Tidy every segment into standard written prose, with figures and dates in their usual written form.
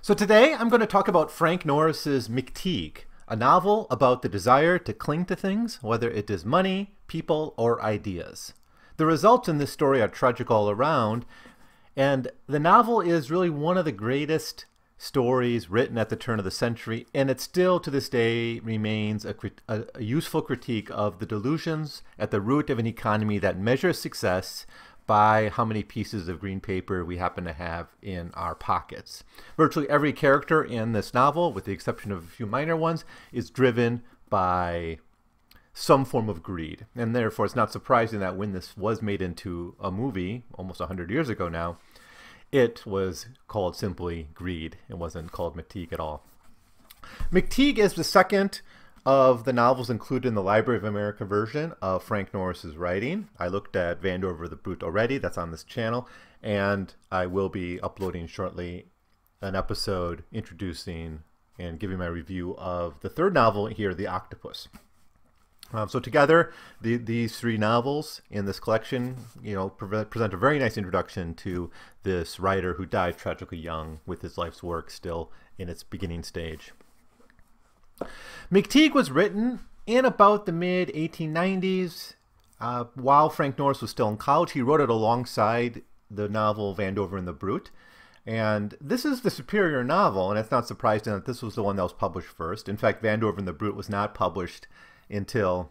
So today I'm going to talk about Frank Norris's McTeague, a novel about the desire to cling to things, whether it is money, people, or ideas. The results in this story are tragic all around, and the novel is really one of the greatest stories written at the turn of the century, and it still to this day remains a useful critique of the delusions at the root of an economy that measures success by how many pieces of green paper we happen to have in our pockets. Virtually every character in this novel, with the exception of a few minor ones, is driven by some form of greed. And therefore, it's not surprising that when this was made into a movie, almost 100 years ago now, it was called simply Greed. It wasn't called McTeague at all. McTeague is the second of the novels included in the Library of America version of Frank Norris's writing. I looked at Vandover the Brute already. That's on this channel. And I will be uploading shortly an episode introducing and giving my review of the third novel here, The Octopus. So together, these three novels in this collection, present a very nice introduction to this writer who died tragically young with his life's work still in its beginning stage. McTeague was written in about the mid-1890s. While Frank Norris was still in college, he wrote it alongside the novel Vandover and the Brute. And this is the superior novel, and it's not surprising that this was the one that was published first. In fact, Vandover and the Brute was not published until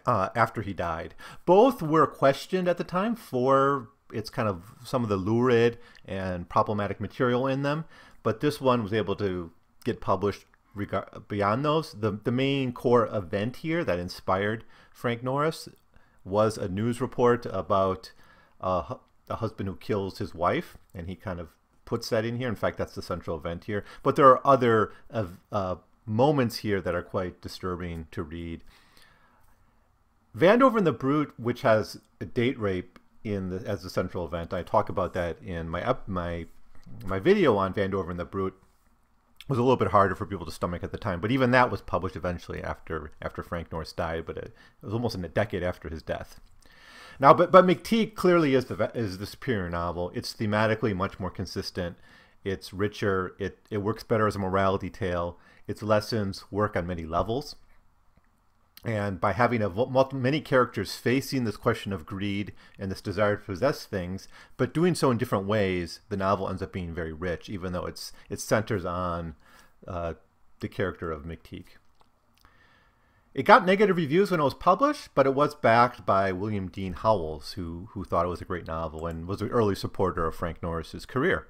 after he died. Both were questioned at the time for its kind of some of the lurid and problematic material in them, but this one was able to get published beyond those. The main core event here that inspired Frank Norris was a news report about a husband who kills his wife, and he kind of puts that in here. In fact, that's the central event here. But there are other moments here that are quite disturbing to read. Vandover and the Brute, which has a date rape as the central event, I talk about that in my video on Vandover and the Brute. Was a little bit harder for people to stomach at the time, but even that was published eventually after Frank Norris died, but it was almost in a decade after his death. Now, but McTeague clearly is the superior novel. It's thematically much more consistent. It's richer. It works better as a morality tale. Its lessons work on many levels. And by having many characters facing this question of greed and this desire to possess things, but doing so in different ways, the novel ends up being very rich, even though it centers on the character of McTeague. It got negative reviews when it was published, but it was backed by William Dean Howells, who thought it was a great novel and was an early supporter of Frank Norris's career.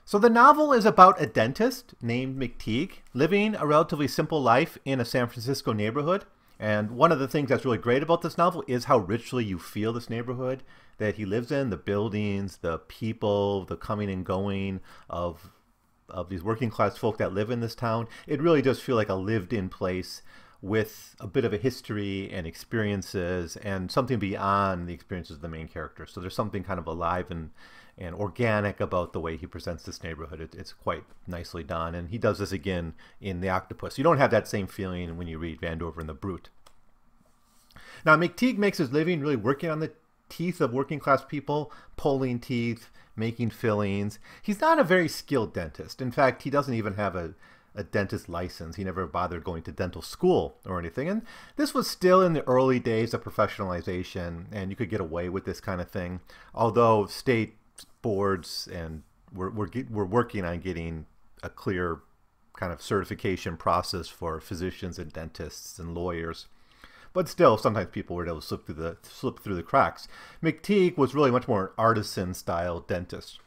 So the novel is about a dentist named McTeague living a relatively simple life in a San Francisco neighborhood. And one of the things that's really great about this novel is how richly you feel this neighborhood that he lives in, the buildings, the people, the coming and going of these working class folk that live in this town. It really does feel like a lived-in place with a bit of a history and experiences and something beyond the experiences of the main character. So there's something kind of alive and organic about the way he presents this neighborhood. It's quite nicely done, and he does this again in The Octopus. You don't have that same feeling when you read Vandover and the Brute. Now, McTeague makes his living really working on the teeth of working class people, pulling teeth, making fillings. He's not a very skilled dentist. In fact, he doesn't even have a dentist license. He never bothered going to dental school or anything. And this was still in the early days of professionalization, and you could get away with this kind of thing. Although state boards and we're working on getting a clear kind of certification process for physicians and dentists and lawyers. But still, sometimes people were able to slip through the cracks. McTeague was really much more an artisan-style dentist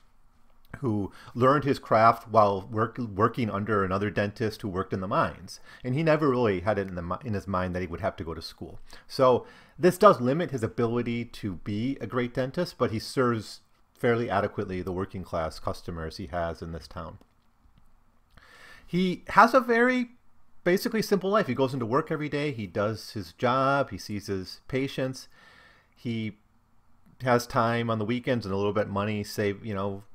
who learned his craft while working under another dentist who worked in the mines. And he never really had it in his mind that he would have to go to school. So this does limit his ability to be a great dentist, but he serves fairly adequately the working class customers he has in this town. He has a very basically simple life. He goes into work every day. He does his job. He sees his patients. He has time on the weekends and a little bit of money saved,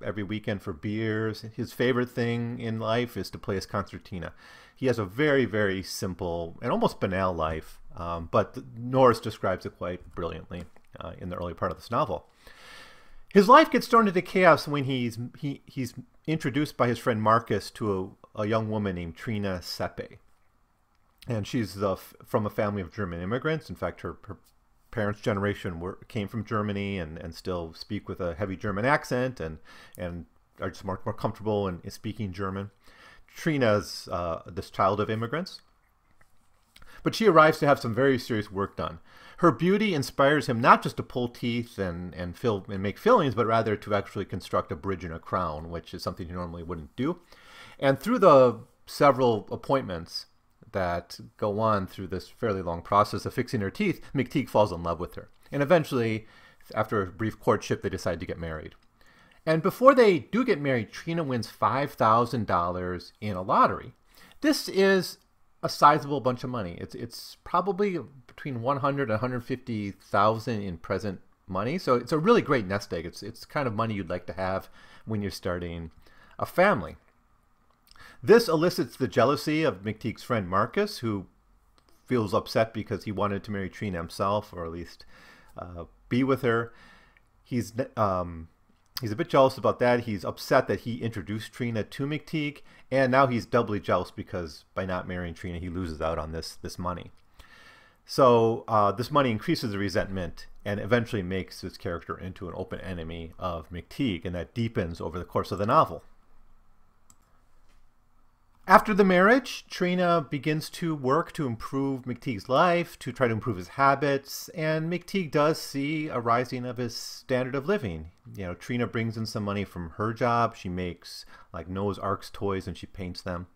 every weekend for beers. His favorite thing in life is to play his concertina. He has a very, very simple and almost banal life, but Norris describes it quite brilliantly in the early part of this novel. His life gets thrown into chaos when he's introduced by his friend Marcus to a young woman named Trina Seppe. And she's from a family of German immigrants. In fact, her parents' generation came from Germany and still speak with a heavy German accent and are just more comfortable in speaking German. Trina's this child of immigrants. But she arrives to have some very serious work done. Her beauty inspires him not just to pull teeth and make fillings, but rather to actually construct a bridge and a crown, which is something he normally wouldn't do. And through the several appointments that go on through this fairly long process of fixing her teeth, McTeague falls in love with her. And eventually, after a brief courtship, they decide to get married. And before they do get married, Trina wins $5,000 in a lottery. This is a sizable bunch of money. It's probably between $100,000 and $150,000 in present money. So it's a really great nest egg. It's kind of money you'd like to have when you're starting a family. This elicits the jealousy of McTeague's friend Marcus, who feels upset because he wanted to marry Trina himself, or at least be with her. He's a bit jealous about that. He's upset that he introduced Trina to McTeague, and now he's doubly jealous because by not marrying Trina, he loses out on this money. So this money increases the resentment and eventually makes his character into an open enemy of McTeague, and that deepens over the course of the novel. After the marriage, Trina begins to work to improve McTeague's life, to try to improve his habits, and McTeague does see a rising of his standard of living. You know, Trina brings in some money from her job. She makes like Noah's Ark's toys and she paints them.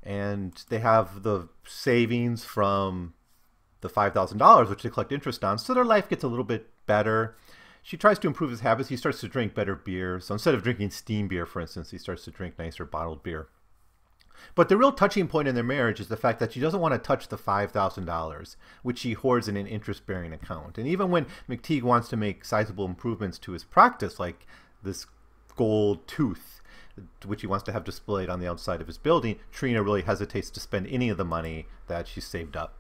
And they have the savings from the $5,000, which they collect interest on, so their life gets a little bit better. She tries to improve his habits. He starts to drink better beer. So instead of drinking steam beer, for instance, he starts to drink nicer bottled beer. But the real touching point in their marriage is the fact that she doesn't want to touch the $5,000, which she hoards in an interest-bearing account. And even when McTeague wants to make sizable improvements to his practice, like this gold tooth, which he wants to have displayed on the outside of his building, Trina really hesitates to spend any of the money that she's saved up.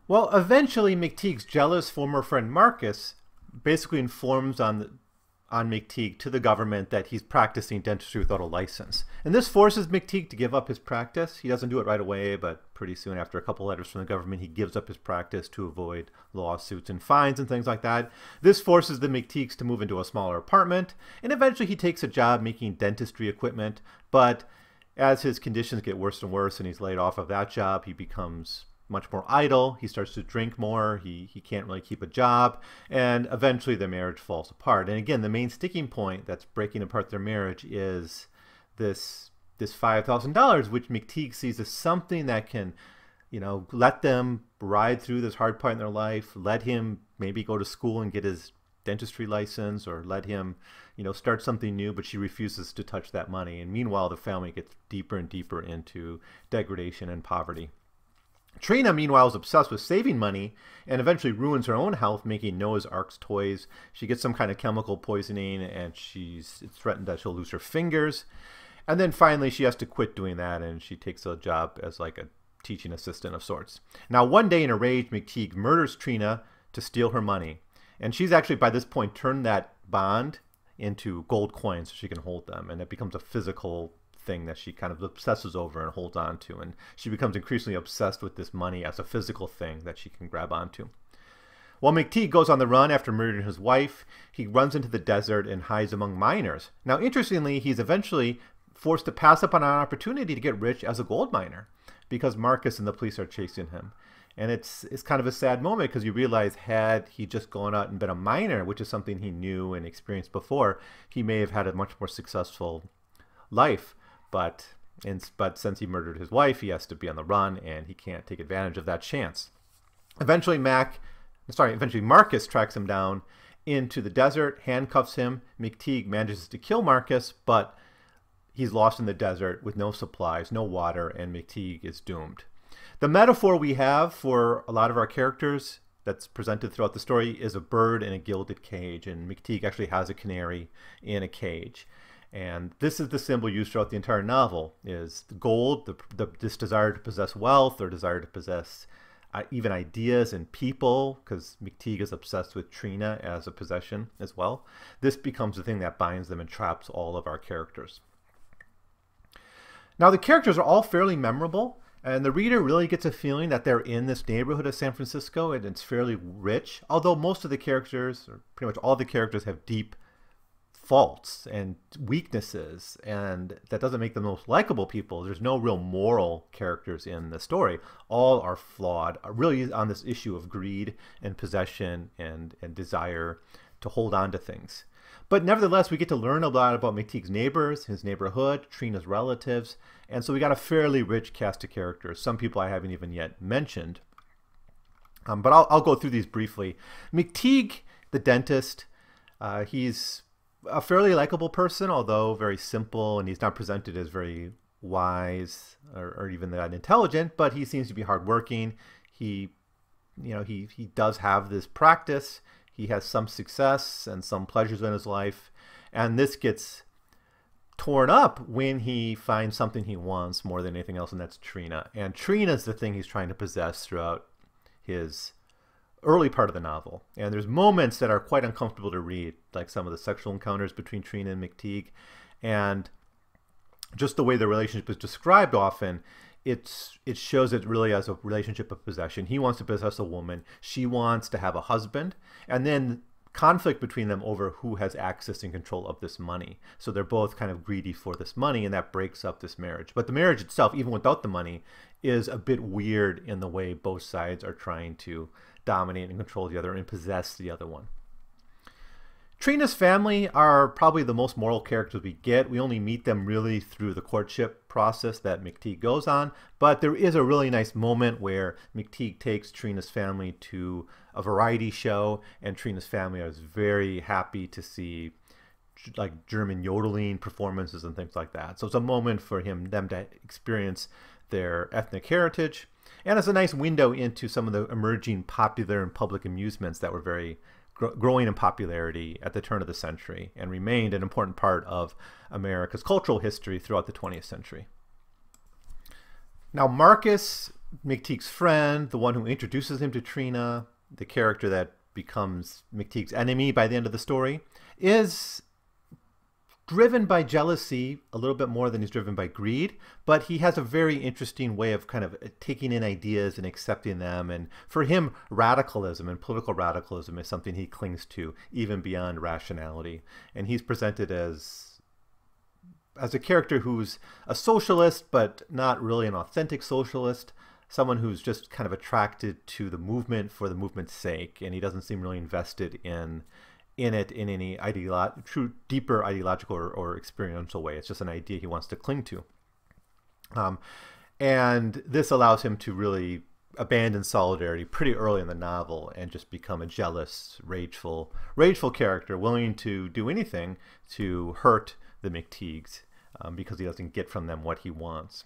Well, eventually McTeague's jealous former friend Marcus basically informs on McTeague to the government that he's practicing dentistry without a license. And this forces McTeague to give up his practice. He doesn't do it right away, but pretty soon after a couple letters from the government, he gives up his practice to avoid lawsuits and fines and things like that. This forces the McTeagues to move into a smaller apartment, and eventually he takes a job making dentistry equipment. But as his conditions get worse and worse and he's laid off of that job, he becomes much more idle. He starts to drink more. He can't really keep a job, and eventually their marriage falls apart. And again, the main sticking point that's breaking apart their marriage is this $5,000, which McTeague sees as something that can, you know, let them ride through this hard part in their life, let him maybe go to school and get his dentistry license, or let him, you know, start something new. But she refuses to touch that money. And meanwhile, the family gets deeper and deeper into degradation and poverty. Trina, meanwhile, is obsessed with saving money and eventually ruins her own health making Noah's Ark's toys. She gets some kind of chemical poisoning and it's threatened that she'll lose her fingers. And then finally she has to quit doing that, and she takes a job as like a teaching assistant of sorts. Now one day in a rage, McTeague murders Trina to steal her money. And she's actually by this point turned that bond into gold coins so she can hold them, and it becomes a physical thing that she kind of obsesses over and holds on to, and she becomes increasingly obsessed with this money as a physical thing that she can grab onto. While McTeague goes on the run after murdering his wife, he runs into the desert and hides among miners. Now interestingly, he's eventually forced to pass up on an opportunity to get rich as a gold miner because Marcus and the police are chasing him. And it's kind of a sad moment because you realize had he just gone out and been a miner, which is something he knew and experienced before, he may have had a much more successful life. But since he murdered his wife, he has to be on the run, and he can't take advantage of that chance. Eventually Marcus tracks him down into the desert, handcuffs him. McTeague manages to kill Marcus, but he's lost in the desert with no supplies, no water, and McTeague is doomed. The metaphor we have for a lot of our characters that's presented throughout the story is a bird in a gilded cage, and McTeague actually has a canary in a cage. And this is the symbol used throughout the entire novel, is the gold, this desire to possess wealth or desire to possess even ideas and people, because McTeague is obsessed with Trina as a possession as well. This becomes the thing that binds them and traps all of our characters. Now, the characters are all fairly memorable, and the reader really gets a feeling that they're in this neighborhood of San Francisco, and it's fairly rich, although most of the characters, or pretty much all the characters, have deep faults and weaknesses, and that doesn't make them the most likable people. There's no real moral characters in the story. All are flawed, really on this issue of greed and possession and desire to hold on to things. But nevertheless, we get to learn a lot about McTeague's neighbors, his neighborhood, Trina's relatives, and so we got a fairly rich cast of characters. Some people I haven't even yet mentioned. But I'll go through these briefly. McTeague, the dentist, he's a fairly likable person, although very simple, and he's not presented as very wise or even that intelligent, but he seems to be hardworking. He does have this practice. He has some success and some pleasures in his life, and this gets torn up when he finds something he wants more than anything else, and that's Trina. And Trina's the thing he's trying to possess throughout his early part of the novel. And there's moments that are quite uncomfortable to read, like some of the sexual encounters between Trina and McTeague, and just the way the relationship is described often. It shows it really as a relationship of possession. He wants to possess a woman. She wants to have a husband. And then conflict between them over who has access and control of this money. So they're both kind of greedy for this money, and that breaks up this marriage. But the marriage itself, even without the money, is a bit weird in the way both sides are trying to dominate and control the other and possess the other one. Trina's family are probably the most moral characters we get. We only meet them really through the courtship process that McTeague goes on, but there is a really nice moment where McTeague takes Trina's family to a variety show, and Trina's family is very happy to see like German yodeling performances and things like that. So it's a moment for them to experience their ethnic heritage, and it's a nice window into some of the emerging popular and public amusements that were very growing in popularity at the turn of the century and remained an important part of America's cultural history throughout the 20th century. Now, Marcus, McTeague's friend, the one who introduces him to Trina, the character that becomes McTeague's enemy by the end of the story, is driven by jealousy a little bit more than he's driven by greed, but he has a very interesting way of kind of taking in ideas and accepting them. And for him, radicalism and political radicalism is something he clings to even beyond rationality. And he's presented as a character who's a socialist, but not really an authentic socialist, someone who's just kind of attracted to the movement for the movement's sake, and he doesn't seem really invested in it in any true deeper ideological or experiential way. It's just an idea he wants to cling to. And this allows him to really abandon solidarity pretty early in the novel and just become a jealous, rageful character, willing to do anything to hurt the McTeagues because he doesn't get from them what he wants.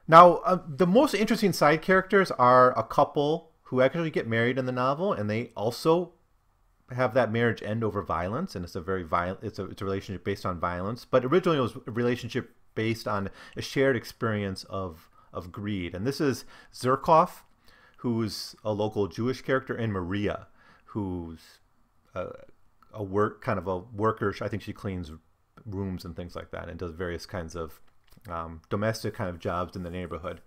Now, the most interesting side characters are a couple who actually get married in the novel, and they also have that marriage end over violence, and it's a very violent. It's a relationship based on violence, but originally it was a relationship based on a shared experience of greed. And this is Zherkov, who's a local Jewish character, and Maria, who's a worker. I think she cleans rooms and things like that, and does various kinds of domestic kind of jobs in the neighborhood.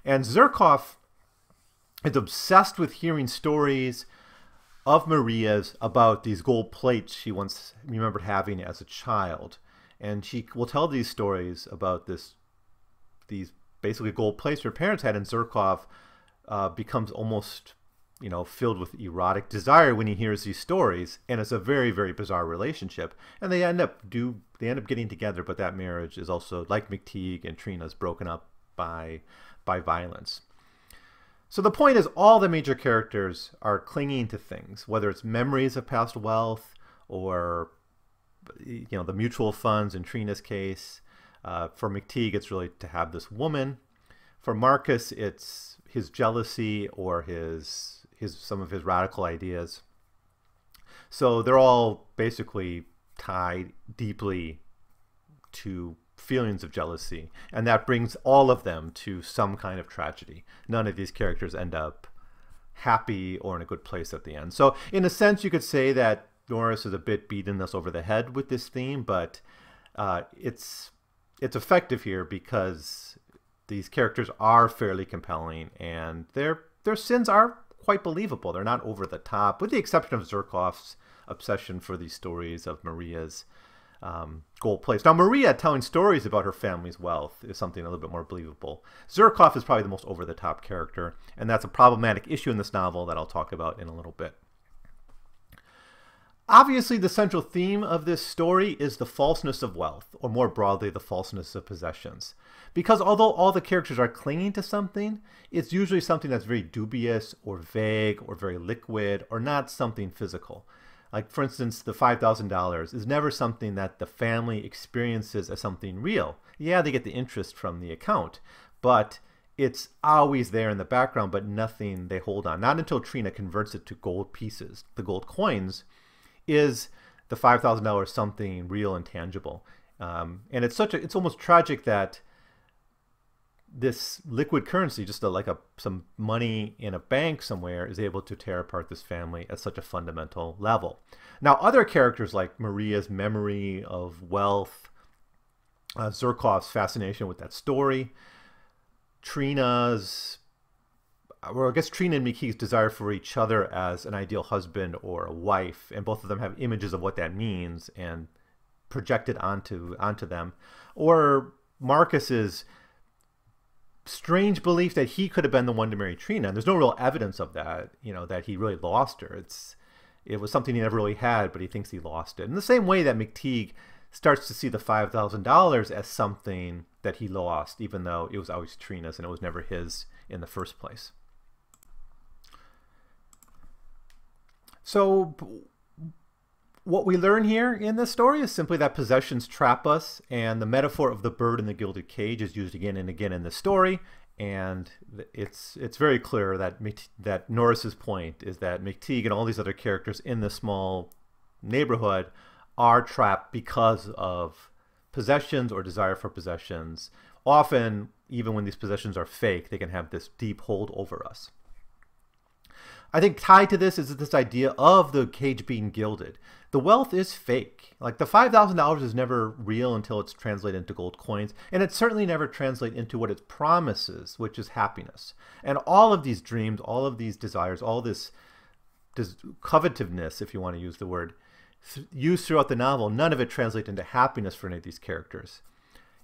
And Zherkov is obsessed with hearing stories of Maria's about these gold plates she once remembered having as a child. And she will tell these stories about these basically gold plates her parents had, and Zherkov becomes almost, filled with erotic desire when he hears these stories, and it's a very, very bizarre relationship. And they end up getting together, but that marriage is also, like McTeague and Trina's, broken up by violence. So the point is, all the major characters are clinging to things, whether it's memories of past wealth or the mutual funds in Trina's case. For McTeague, it's really to have this woman. For Marcus, it's his jealousy or some of his radical ideas. So they're all basically tied deeply to feelings of jealousy, and that brings all of them to some kind of tragedy. None of these characters end up happy or in a good place at the end. So in a sense, you could say that Norris is a bit beating us over the head with this theme, but it's effective here because these characters are fairly compelling, and their sins are quite believable. They're not over the top, with the exception of Zherkov's obsession for these stories of Maria's gold plates. Now, Maria telling stories about her family's wealth is something a little bit more believable. Zherkov is probably the most over-the-top character, and that's a problematic issue in this novel that I'll talk about in a little bit. Obviously, the central theme of this story is the falseness of wealth, or more broadly, the falseness of possessions. Because although all the characters are clinging to something, it's usually something that's very dubious or vague or very liquid or not something physical. Like, for instance, the $5,000 is never something that the family experiences as something real. Yeah, they get the interest from the account, but it's always there in the background, but nothing they hold on. Not until Trina converts it to gold pieces, the gold coins, is the $5,000 something real and tangible. And it's almost tragic that this liquid currency, just some money in a bank somewhere, is able to tear apart this family at such a fundamental level. Now, other characters like Maria's memory of wealth, Zherkov's fascination with that story, Trina's, well, I guess Trina and McTeague's desire for each other as an ideal husband or a wife, and both of them have images of what that means and projected onto them, or Marcus's strange belief that he could have been the one to marry Trina, and there's no real evidence of that, that he really lost her. It was something he never really had, but he thinks he lost it. In the same way that McTeague starts to see the $5,000 as something that he lost, even though it was always Trina's and it was never his in the first place. So what we learn here in this story is simply that possessions trap us, and the metaphor of the bird in the gilded cage is used again and again in the story, and it's very clear that Norris's point is that McTeague and all these other characters in this small neighborhood are trapped because of possessions or desire for possessions. Often, even when these possessions are fake, they can have this deep hold over us. I think tied to this is this idea of the cage being gilded. The wealth is fake. Like, the $5,000 is never real until it's translated into gold coins, and it certainly never translates into what it promises, which is happiness. And all of these dreams, all of these desires, all this covetiveness, if you want to use the word, used throughout the novel, none of it translates into happiness for any of these characters.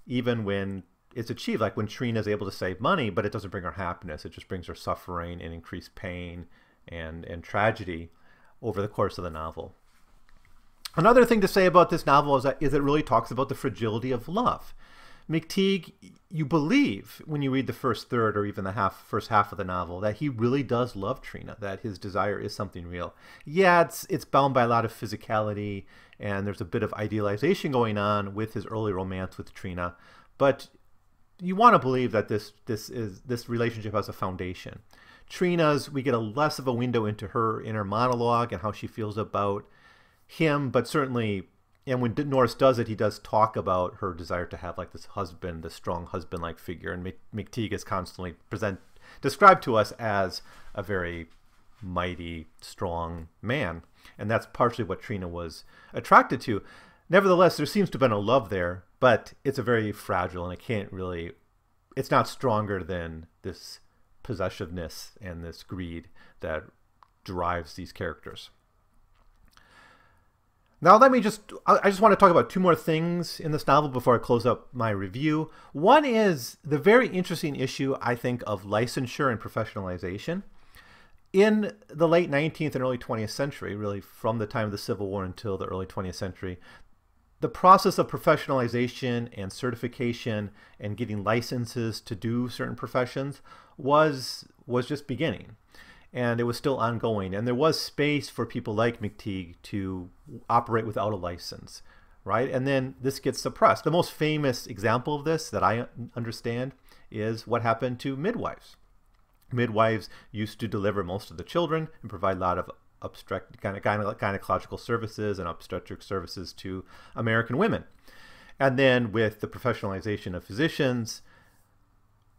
Even when it's achieved, like when Trina is able to save money, but it doesn't bring her happiness. It just brings her suffering and increased pain and tragedy over the course of the novel. Another thing to say about this novel is it really talks about the fragility of love. McTeague, you believe when you read the first third or even the first half of the novel that he really does love Trina, that his desire is something real. Yeah, it's bound by a lot of physicality, and there's a bit of idealization going on with his early romance with Trina, but you want to believe that this relationship has a foundation. Trina's, we get less of a window into her inner monologue and how she feels about him, but certainly, and when Norris does it, he does talk about her desire to have like this husband, this strong husband-like figure, and McTeague is constantly described to us as a very mighty, strong man, and that's partially what Trina was attracted to. Nevertheless, there seems to have been a love there, but it's a very fragile, and it's not stronger than this possessiveness and this greed that drives these characters. Now I just want to talk about two more things in this novel before I close up my review. One is the very interesting issue, I think, of licensure and professionalization. In the late 19th and early 20th century, really from the time of the Civil War until the early 20th century, the process of professionalization and certification and getting licenses to do certain professions was just beginning. And it was still ongoing. And there was space for people like McTeague to operate without a license, right? And then this gets suppressed. The most famous example of this that I understand is what happened to midwives. Midwives used to deliver most of the children and provide a lot of gynecological services and obstetric services to American women. And then with the professionalization of physicians,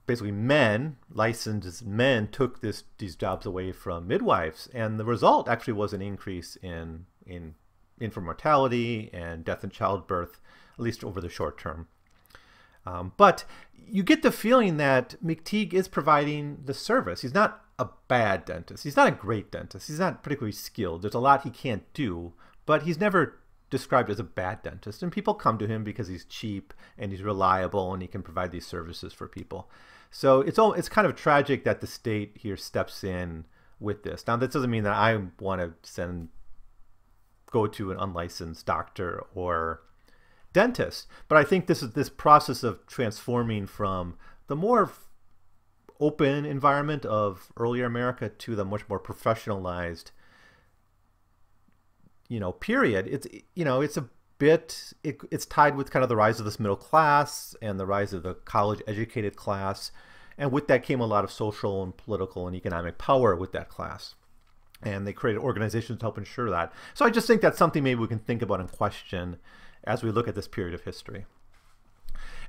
basically men, licensed men, took these jobs away from midwives, and the result actually was an increase in infant mortality and death in childbirth, at least over the short term. But you get the feeling that McTeague is providing the service. He's not a bad dentist. He's not a great dentist. He's not particularly skilled. There's a lot he can't do, but he's never described as a bad dentist. And people come to him because he's cheap and he's reliable and he can provide these services for people. So it's kind of tragic that the state here steps in with this. Now, that doesn't mean that I want to go to an unlicensed doctor or dentist, but I think this process of transforming from the more open environment of earlier America to the much more professionalized, period. It's tied with kind of the rise of this middle class and the rise of the college-educated class, and with that came a lot of social and political and economic power with that class. And they created organizations to help ensure that. So I just think that's something maybe we can think about and question as we look at this period of history.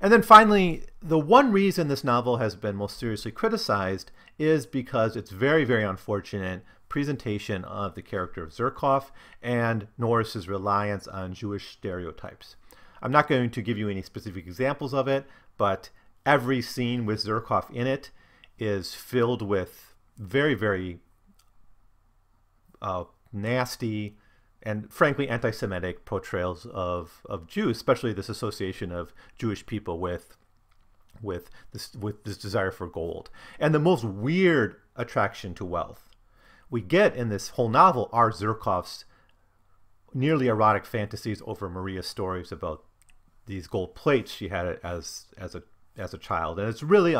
And then finally, the one reason this novel has been most seriously criticized is because it's very, very unfortunate presentation of the character of Zherkov and Norris's reliance on Jewish stereotypes. I'm not going to give you any specific examples of it, but every scene with Zherkov in it is filled with very, very nasty and frankly anti-Semitic portrayals of Jews, especially this association of Jewish people with this desire for gold. And the most weird attraction to wealth we get in this whole novel are Zherkov's nearly erotic fantasies over Maria's stories about these gold plates she had as a child. And it's really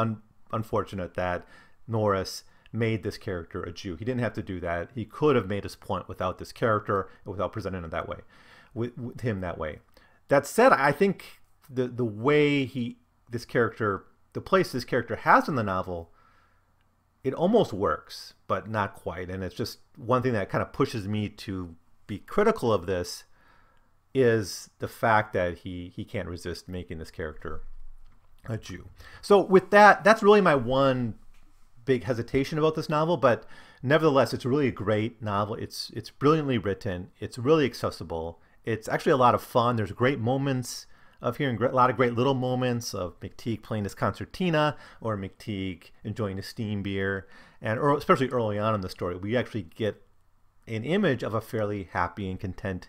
unfortunate that Norris made this character a Jew. He didn't have to do that. He could have made his point without this character, without presenting it that way, with him that way. That said, I think the way the place this character has in the novel, it almost works, but not quite. And it's just one thing that kind of pushes me to be critical of this is the fact that he can't resist making this character a Jew. So with that, that's really my one big hesitation about this novel, but nevertheless, it's really a great novel. It's brilliantly written. It's really accessible. It's actually a lot of fun. There's great moments of hearing a lot of great little moments of McTeague playing his concertina or McTeague enjoying a steam beer. And especially early on in the story, we actually get an image of a fairly happy and content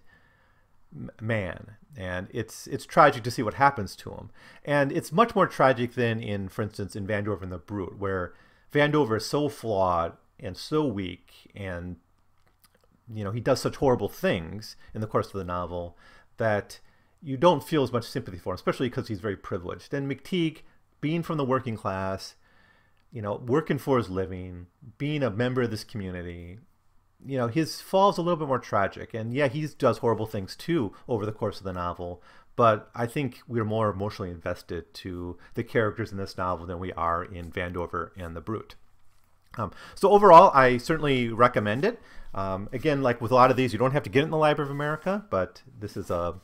man. And it's tragic to see what happens to him. And it's much more tragic than in, for instance, in Vandover and the Brute, where Vandover is so flawed and so weak, and he does such horrible things in the course of the novel that you don't feel as much sympathy for him, especially because he's very privileged. And McTeague, being from the working class, working for his living, being a member of this community, his fall's a little bit more tragic. And yeah, he does horrible things too over the course of the novel, but I think we're more emotionally invested to the characters in this novel than we are in Vandover and the Brute. So overall, I certainly recommend it. Again, like with a lot of these, you don't have to get it in the Library of America, but this is a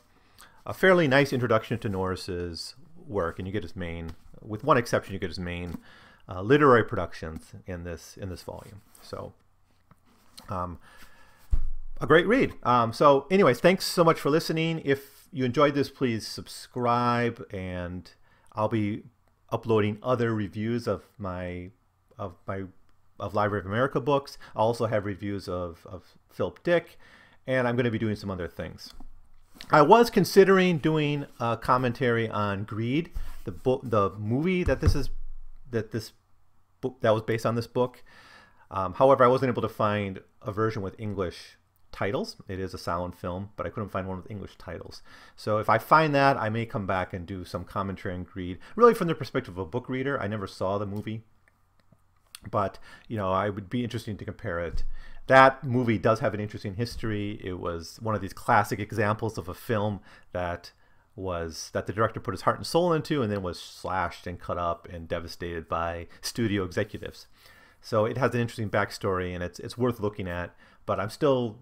fairly nice introduction to Norris's work, and you get his main, with one exception, you get his main literary productions in this volume. So a great read. So anyways, thanks so much for listening. If you enjoyed this, please subscribe, and I'll be uploading other reviews of Library of America books. I'll also have reviews of Philip Dick, and I'm going to be doing some other things. I was considering doing a commentary on Greed, the movie that was based on this book. However, I wasn't able to find a version with English titles. It is a silent film, but I couldn't find one with English titles. So if I find that, I may come back and do some commentary on Greed, really from the perspective of a book reader. I never saw the movie, but I would be interested to compare it. That movie does have an interesting history. It was one of these classic examples of a film that the director put his heart and soul into, and then was slashed and cut up and devastated by studio executives. So it has an interesting backstory, and it's worth looking at. But I'm still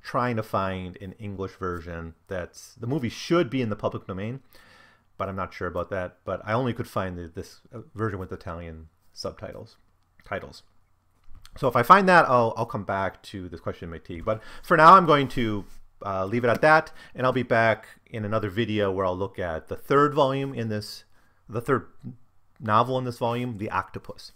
trying to find an English version the movie should be in the public domain, but I'm not sure about that. But I only could find this version with Italian titles. So if I find that, I'll come back to this question of McTeague. But for now, I'm going to leave it at that, and I'll be back in another video where I'll look at the third volume in this, the third novel in this volume, The Octopus.